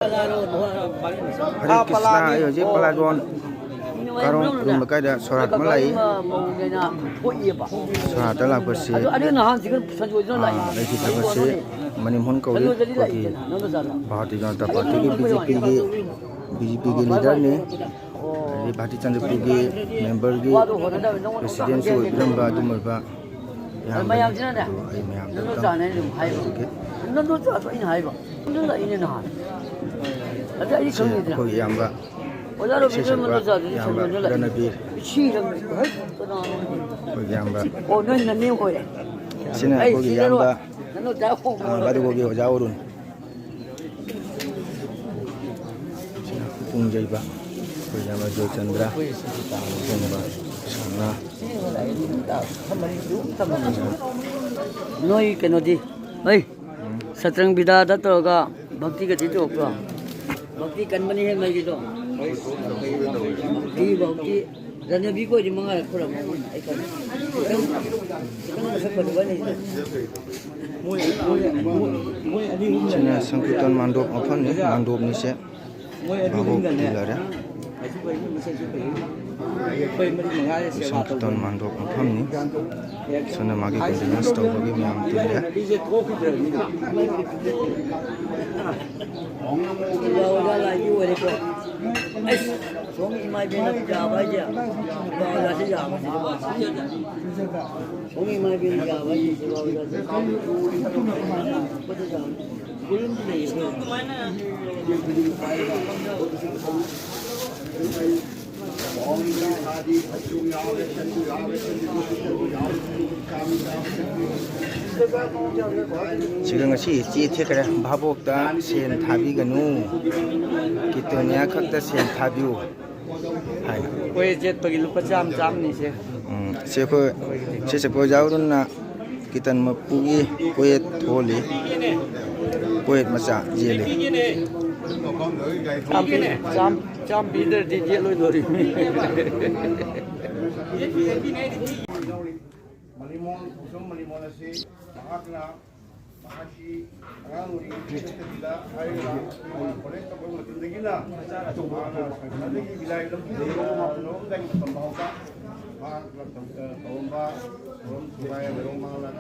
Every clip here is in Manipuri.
Hare Krishna ayo je paladon karong rum kai da sorat malai sorat la persi lai kita persi manimhon kauri pagi Bharatiya Janata Party ki BJP ki leader ne ये भारतीय जनता पार्टी के मेंबर की प्रेसिडेंट से इधम का दुमर का यहाँ में आई में हम लोग जाने जो भाई के नंदो जो तो इन भाई बा नंदो इन ना अरे ये कौन है कोई यहाँ का उधर भी जो मतलब जाते हैं सब नंदो ला ची रंग है तो ना कोई यहाँ का ओ नहीं नहीं कोई सिने कोई यहाँ का नंदो जाओ बारी कोई हो जाओ रुन पुंजई बा Nama Joy Chandra, sana. Noi keno di, oi, satrang bida da to ka bhakti ka chito ka, bhakti kan mani hai mai kito, bhakti ranya bi ko di mangal kura mau, ai kan, sekarang masuk pada mana itu? Sini Sankirtan Mandop apa ni? Mandop ni se, Mandop Pilar ya. Sankirtan Mandop apa ni? Sana magi continuous tahu bagi yang tu ya. Udah lagi wali ko. Songi mai bina jawab aja. Bawa saja jawab saja. Songi mai bina jawab aja. Belum tidak itu. 지금 것이 지태그래 바복다 시엔 답이가누 기토냐 각다 시엔 답이오 하이 Kue jet bagi lupa jam ni sih. siapa siapa jauh na kita mempunyai kue tholi kue masa jeli Jam bider di dia lu lori. Malimon, usung malimon nasi, mahakna, mahashi, anguri, kita hari lah, boleh tak boleh tinggi lah, mana, nanti bila ilmu belum dan pembawa, mak tomba, belum supaya belum malah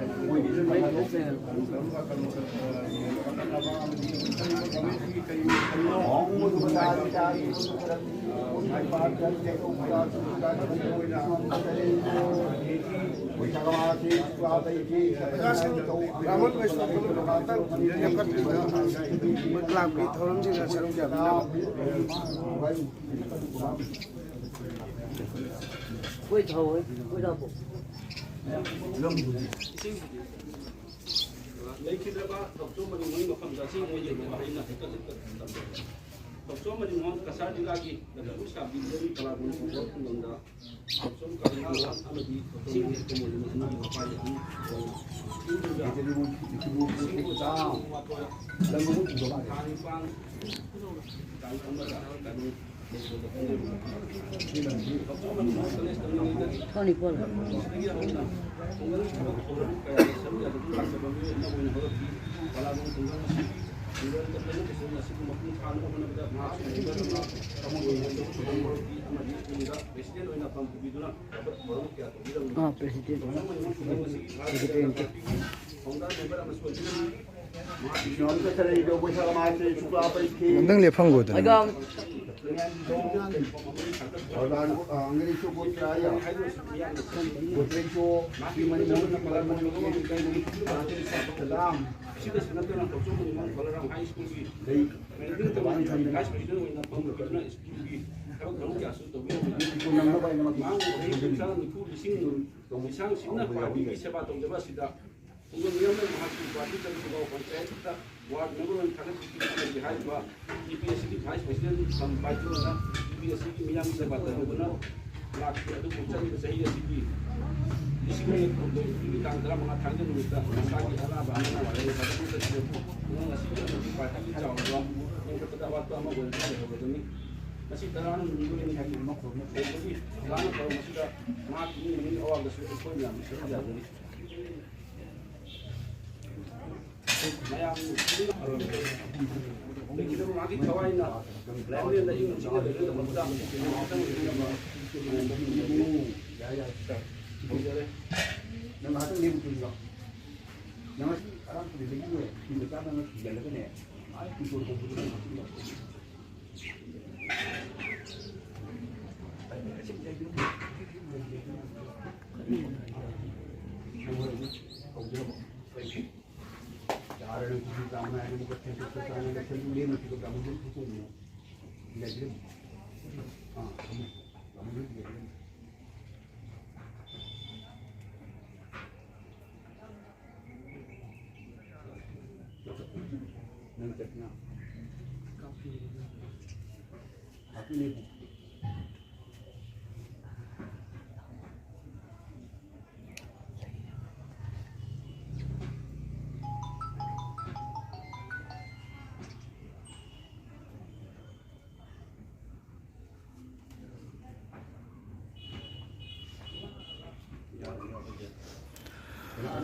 Raman Western kalau datang yang kan berkelap di tahun sini sekarang jam Kue tahu, kue tahu. Doktor menimon kasar di lagi dan usah bintang kalau menimon pengunda. Doktor kalau alam di sini kemudian ini apa yang Kau ni pun. Ah, presiden. Mending lepang go tu. Agam. Orang Anggris itu putra ya, putra itu di mana dalam. Sida sebenarnya doktor menimon kalau orang high school di, mungkin teman teman high school itu nak pengetahuan school di, kalau kamu kiasu tu biar mau misalnya niku di sini, misalnya sini parti bisa batong jawab sida, untuk niatnya mahasiswa parti jadi sebuah konten kita, ward member yang kena kita di high bah, IPS di vice president sampai tu na, IPS di miang bisa batong benar, nak itu puncak itu saya sih. Di sini ini tanggal mengatakan kita masih ada bahan dari pada kita tidak masih ada parti jauh yang kita waktu sama boleh ini masih terang minggu ini hari ini jadi lama kalau masih ada mak ini awal dari sekolah yang masih ada ini Mayang ꯂꯩꯈꯤꯗꯕ ꯃꯥꯒꯤ ꯊꯋꯥꯏꯅ ꯂꯥꯏꯌꯣꯟꯗ ꯏꯪ ꯆꯤꯡꯅ ꯂꯩꯒꯗꯕꯗ ꯅꯪ ꯉꯥꯏꯍꯥꯛꯇꯪ ꯂꯦꯞꯄꯨ ꯅꯪ ꯑꯔꯥꯝꯄꯨꯔꯤꯗꯒꯤ ꯐꯤꯗ ꯆꯥꯅ ꯊꯤꯖꯤꯜꯂꯒꯅꯦ ꯑꯩ ꯄꯤꯇꯣꯜ ꯇꯧꯕꯗꯨ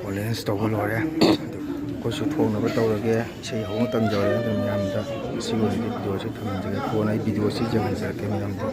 ꯕꯣꯂꯦꯟꯁ ꯇꯧꯕ ꯂꯣꯏꯔꯦ ꯑꯗꯨ ꯑꯩꯈꯣꯏꯁꯨ ꯊꯣꯡꯅꯕ ꯇꯧꯔꯒꯦ ꯏꯁꯩ ꯍꯧꯅ ꯇꯝꯖꯔꯦ ꯑꯗꯨ ꯃꯌꯥꯝꯗ ꯁꯤꯒꯤ ꯑꯣꯏꯅꯗꯤ ꯚꯤꯗꯤꯑꯣꯁꯤ ꯊꯝꯖꯔꯒꯦ ꯀꯣꯟꯅ ꯑꯩ ꯚꯤꯗꯤꯑꯣꯁꯤ ꯌꯦꯡꯍꯟꯖꯔꯛꯀꯦ ꯃꯌꯥꯝꯗ